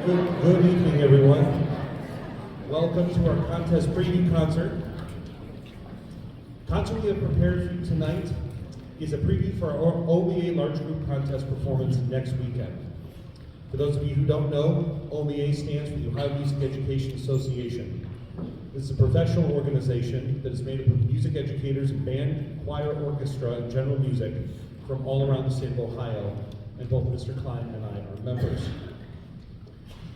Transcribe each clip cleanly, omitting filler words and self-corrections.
Good evening, everyone. Welcome to our contest preview concert. Concert we have prepared for you tonight is a preview for our OMEA Large Group Contest performance next weekend. For those of you who don't know, OMEA stands for the Ohio Music Education Association. This is a professional organization that is made up of music educators in band, choir, orchestra, and general music from all around the state of Ohio, and both Mr. Klein and I are members.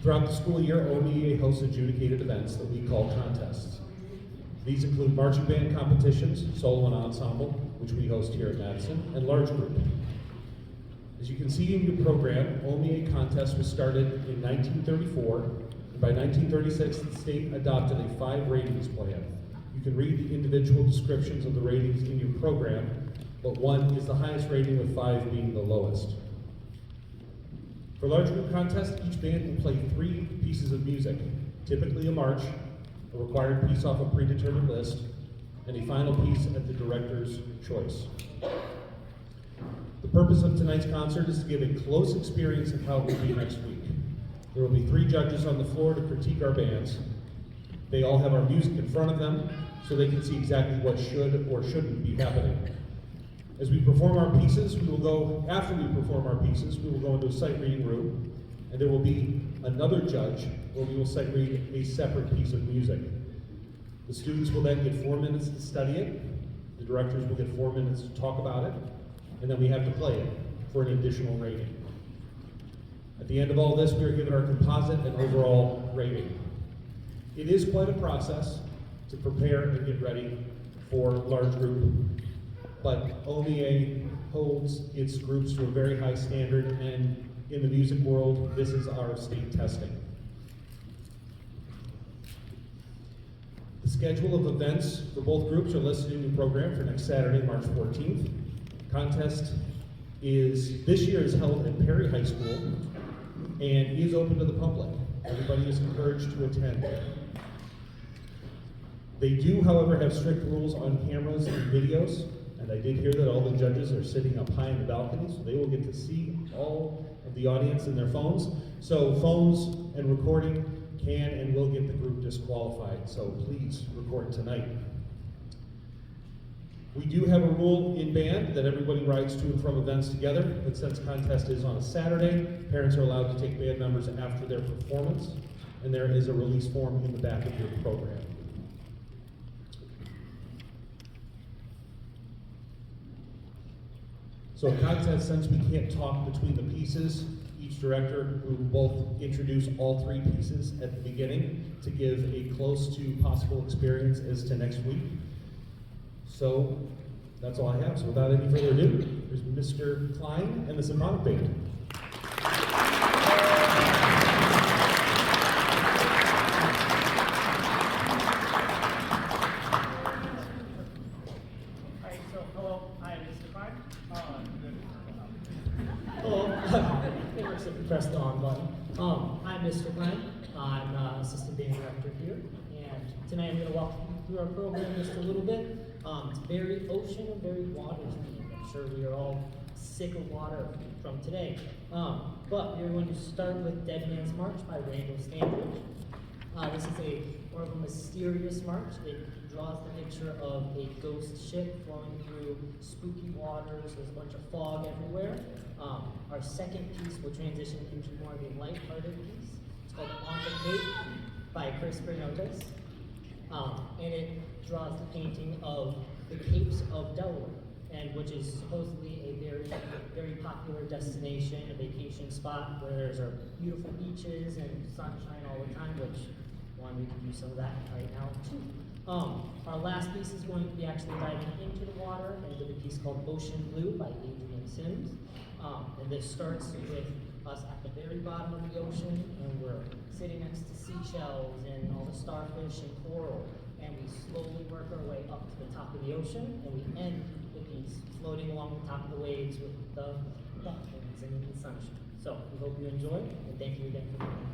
Throughout the school year, OMEA hosts adjudicated events that we call contests. These include marching band competitions, solo and ensemble, which we host here at Madison, and large group. As you can see in your program, OMEA contest was started in 1934, and by 1936, the state adopted a 5 ratings plan. You can read the individual descriptions of the ratings in your program, but 1 is the highest rating, with 5 being the lowest. For large group contest, each band will play 3 pieces of music, typically a march, a required piece off a predetermined list, and a final piece at the director's choice. The purpose of tonight's concert is to give a close experience of how it will be next week. There will be 3 judges on the floor to critique our bands. They all have our music in front of them, so they can see exactly what should or shouldn't be happening. As we perform our pieces, after we perform our pieces, we will go into a sight reading room, and there will be another judge where we will sight read a separate piece of music. The students will then get 4 minutes to study it, the directors will get 4 minutes to talk about it, and then we have to play it for an additional rating. At the end of all this, we are given our composite and overall rating. It is quite a process to prepare and get ready for large group, but OMEA holds its groups to a very high standard, and in the music world, this is our state testing. The schedule of events for both groups are listed in the program for next Saturday, March 14th. Contest this year is held at Perry High School and is open to the public. Everybody is encouraged to attend. They do, however, have strict rules on cameras and videos. And I did hear that all the judges are sitting up high in the balcony, so they will get to see all of the audience in their phones. So phones and recording can and will get the group disqualified, so please record tonight. We do have a rule in band that everybody rides to and from events together, but since contest is on a Saturday, parents are allowed to take band members after their performance, and there is a release form in the back of your program. So a contest, since we can't talk between the pieces, each director will both introduce all 3 pieces at the beginning to give a close to possible experience as to next week. So that's all I have. So without any further ado, here's Mr. Klein and the Symphonic Band. Press the on button. I'm Mr. Klein. I'm assistant band director here, and tonight I'm going to walk you through our program just a little bit. It's very ocean and very water themed. I'm sure we are all sick of water from today. But we're going to start with Dead Man's March by Randall Stanbridge. This is more of a mysterious march. It draws the picture of a ghost ship flowing through spooky waters. There's a bunch of fog everywhere. Our second piece will transition into more of a lighthearted piece. It's called On the Cape by Chris Bernotas. And it draws the painting of the Capes of Delaware, and which is supposedly a very, very popular destination, a vacation spot where there's beautiful beaches and sunshine all the time, which we could use some of that right now too. Our last piece is going to be actually diving into the water and with a piece called Ocean Blue by Adrian Sims. And this starts with us at the very bottom of the ocean, and we're sitting next to seashells and all the starfish and coral, and we slowly work our way up to the top of the ocean, and we end the piece floating along the top of the waves with the dolphins and the sunshine. So we hope you enjoy, and thank you again for being here.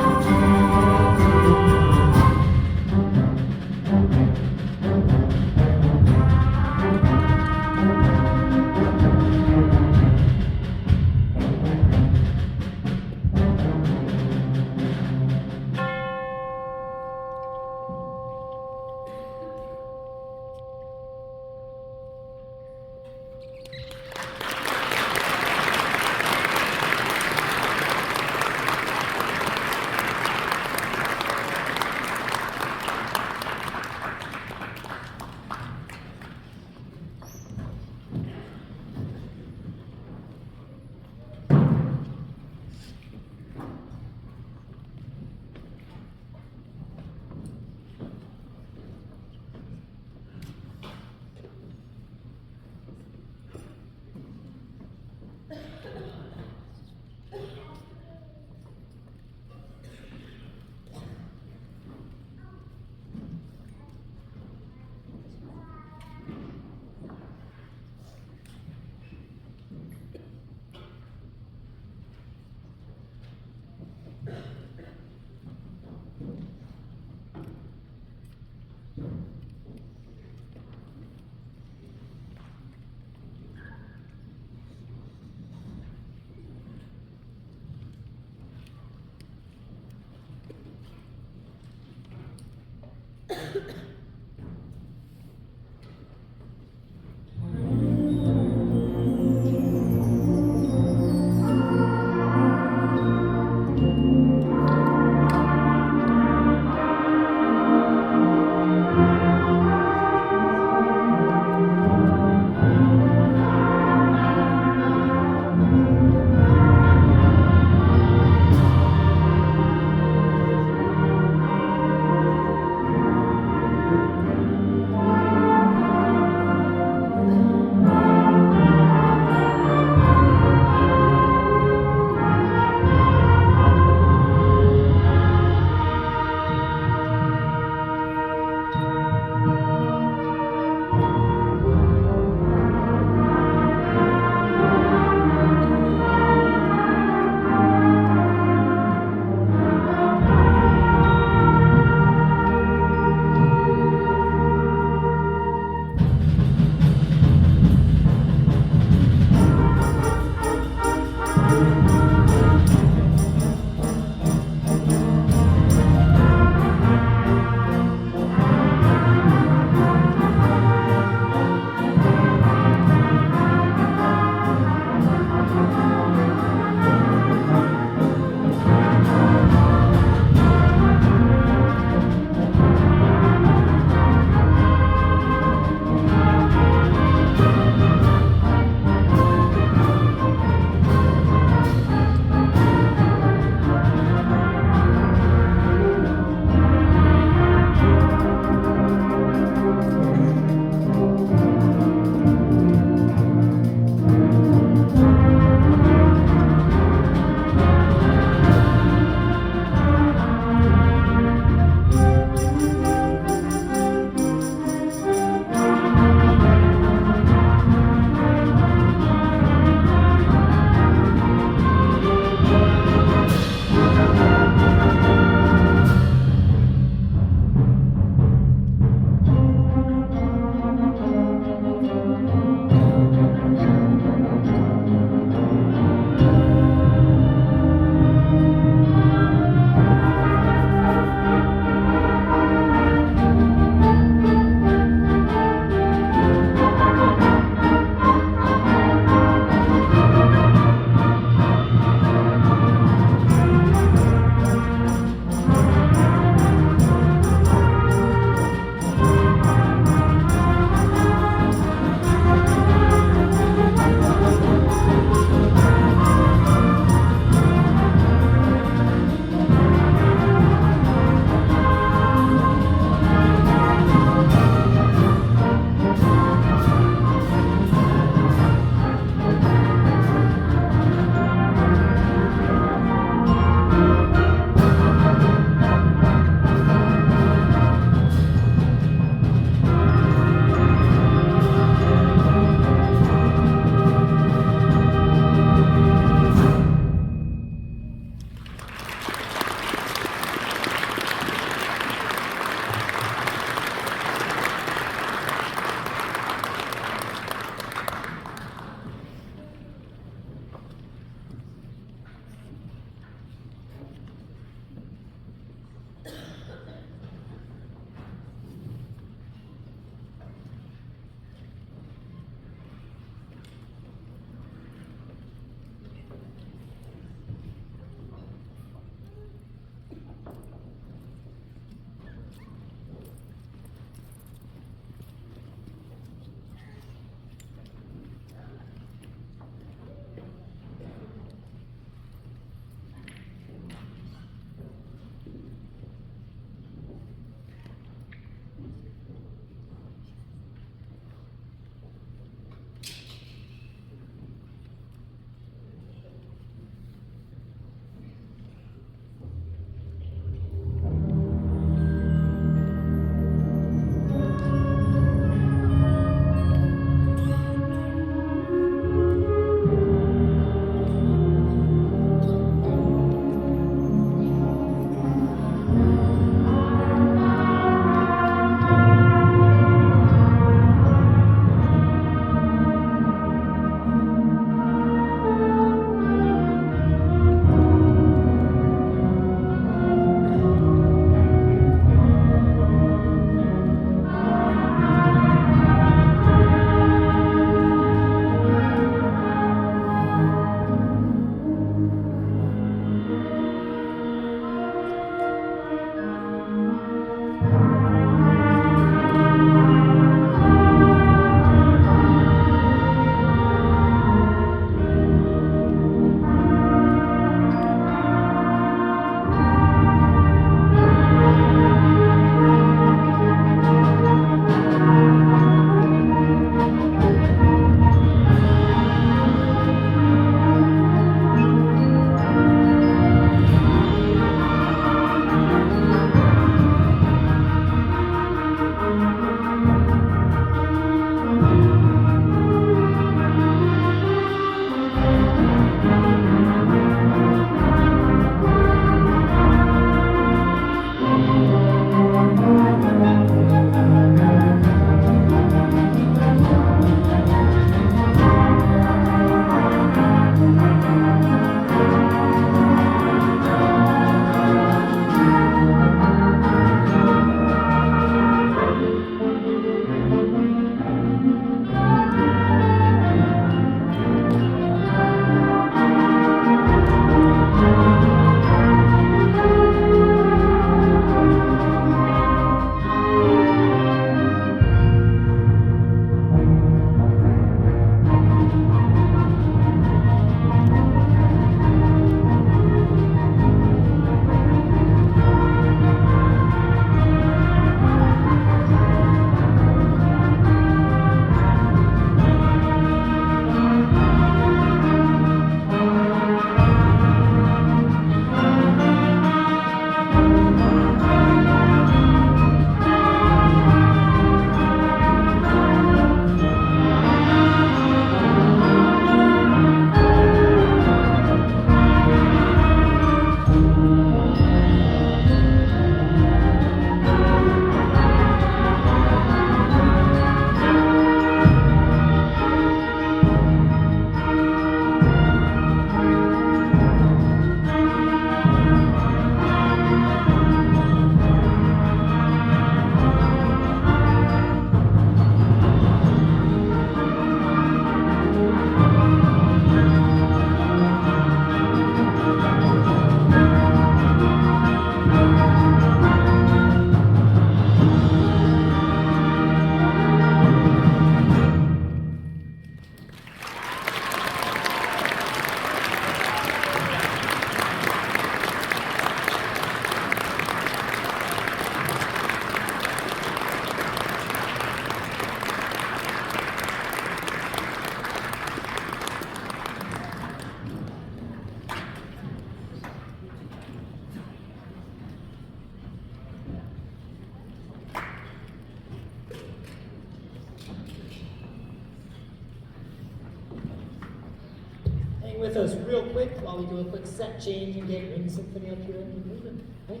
with us real quick while we do a quick set change and get Ring Symphony up here and moving. Right?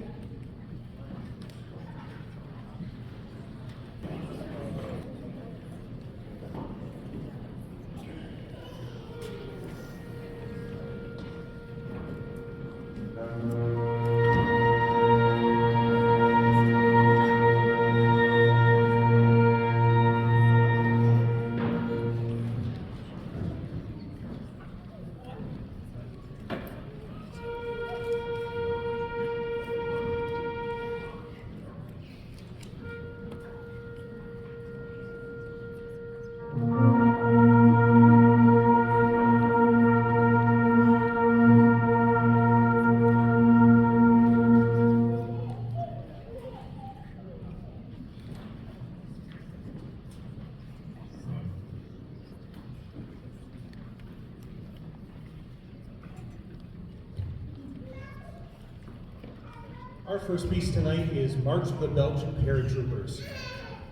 Our first piece tonight is March of the Belgian Paratroopers.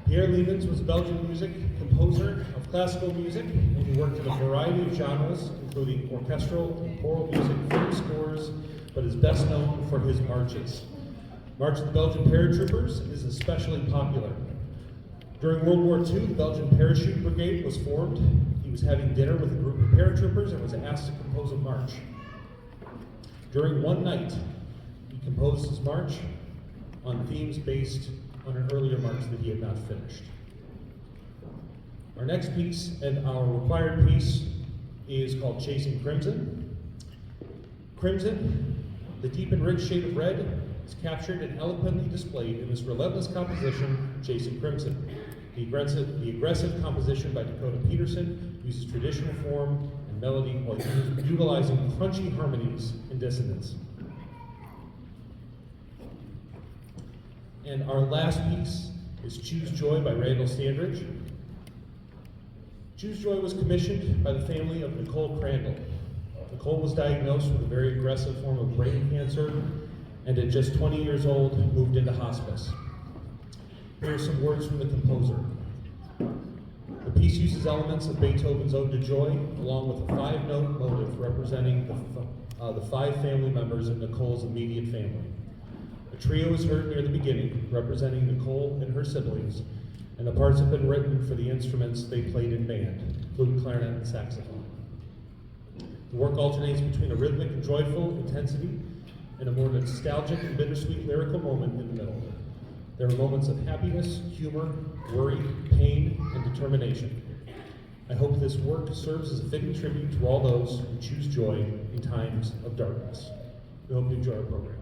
Pierre Lievens was a Belgian music composer of classical music, and he worked in a variety of genres, including orchestral and choral music, film scores, but is best known for his marches. March of the Belgian Paratroopers is especially popular. During World War II, the Belgian Parachute Brigade was formed. He was having dinner with a group of paratroopers and was asked to compose a march. During one night, he composed his march on themes based on an earlier march that he had not finished. Our next piece and our required piece is called Chasing Crimson. Crimson, the deep and rich shade of red, is captured and eloquently displayed in this relentless composition, Chasing Crimson. The aggressive composition by Dakota Peterson uses traditional form and melody while utilizing crunchy harmonies and dissonance. And our last piece is Choose Joy by Randall Standridge. Choose Joy was commissioned by the family of Nicole Crandall. Nicole was diagnosed with a very aggressive form of brain cancer and at just 20 years old moved into hospice. Here are some words from the composer. The piece uses elements of Beethoven's Ode to Joy along with a 5-note motive representing the 5 family members of Nicole's immediate family. A trio is heard near the beginning, representing Nicole and her siblings, and the parts have been written for the instruments they played in band, flute, clarinet, and saxophone. The work alternates between a rhythmic and joyful intensity and a more nostalgic and bittersweet lyrical moment in the middle. There are moments of happiness, humor, worry, pain, and determination. I hope this work serves as a fitting tribute to all those who choose joy in times of darkness. We hope you enjoy our program.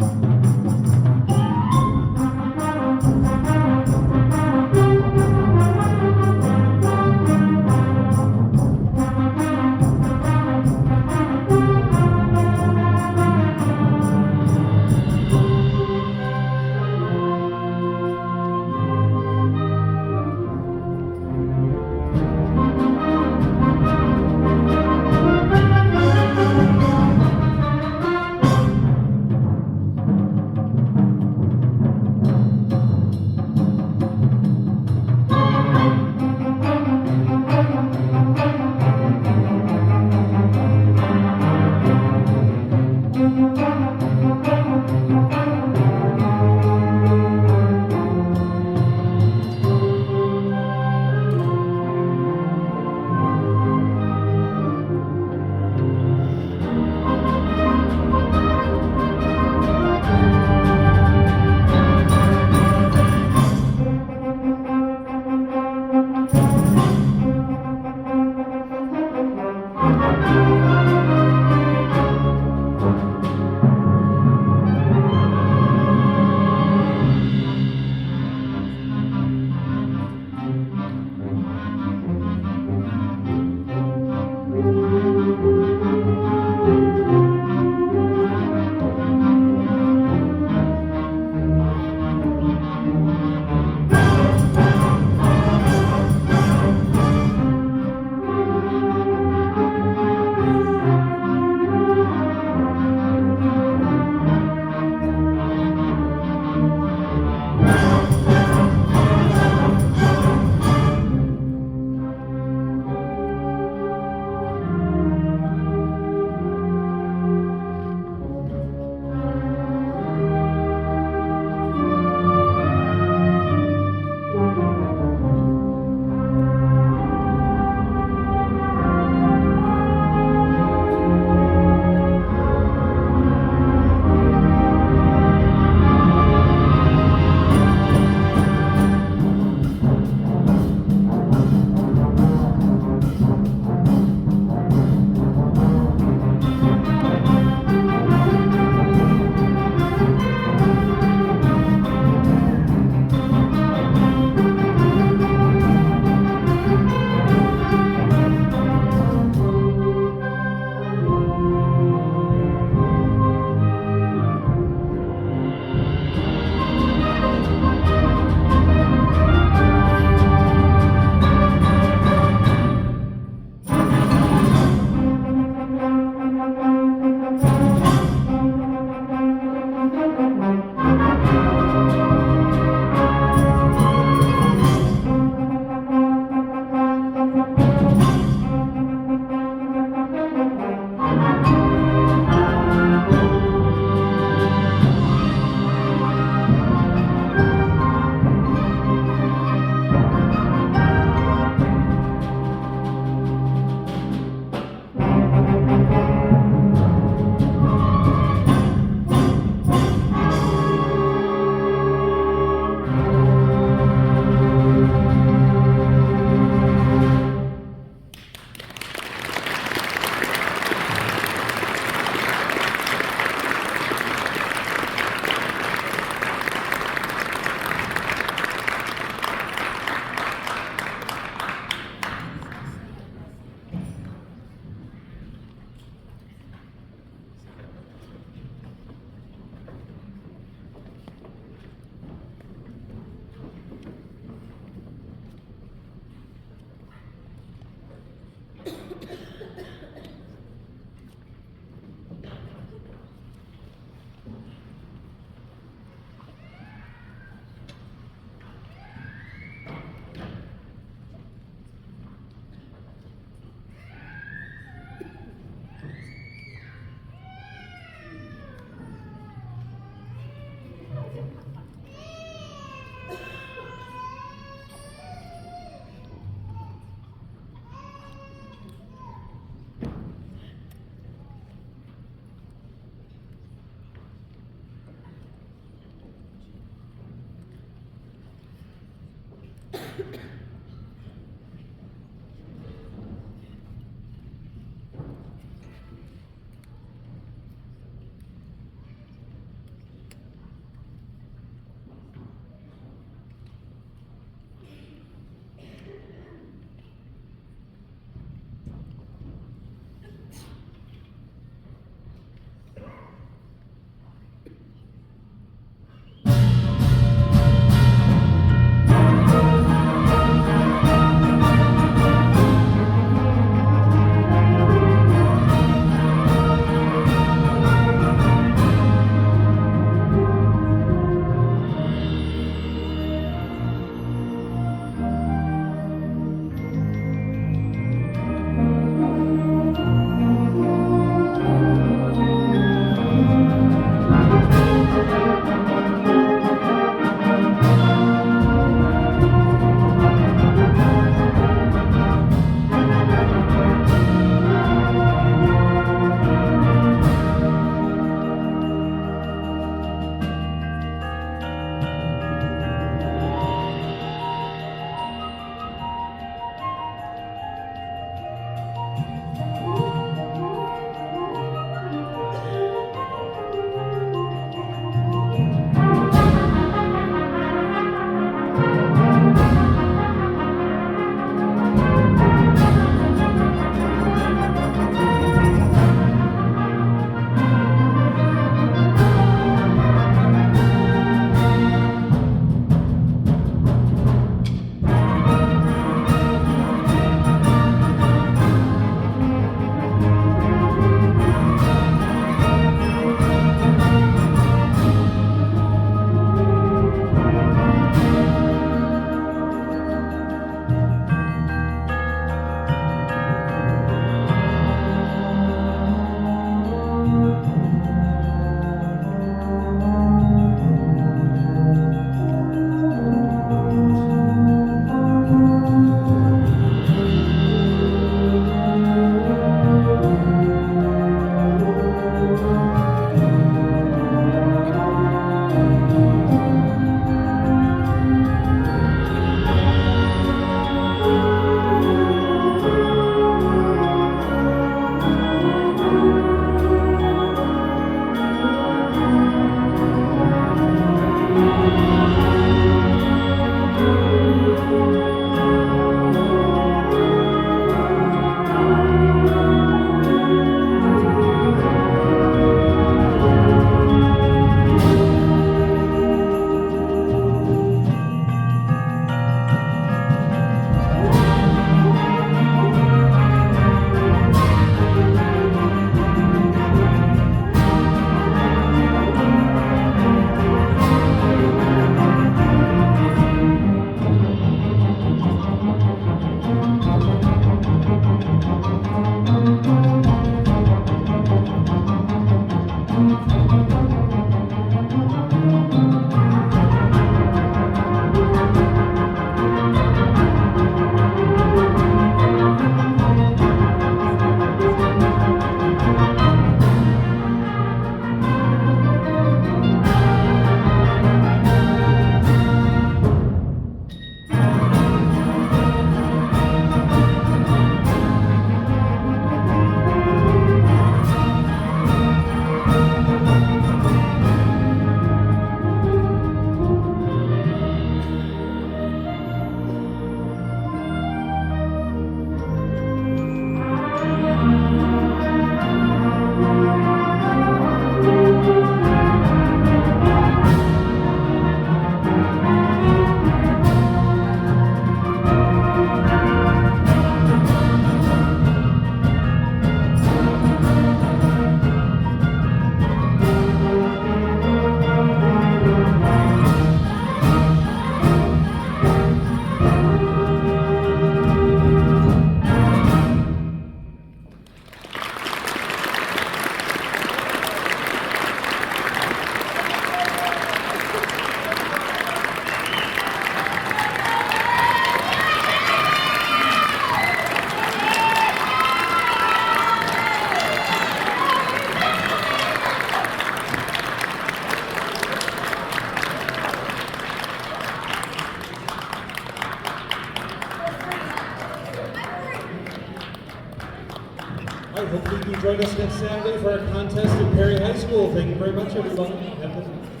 Hopefully you can join us next Saturday for our contest at Perry High School. Thank you very much, everybody. Have a good night.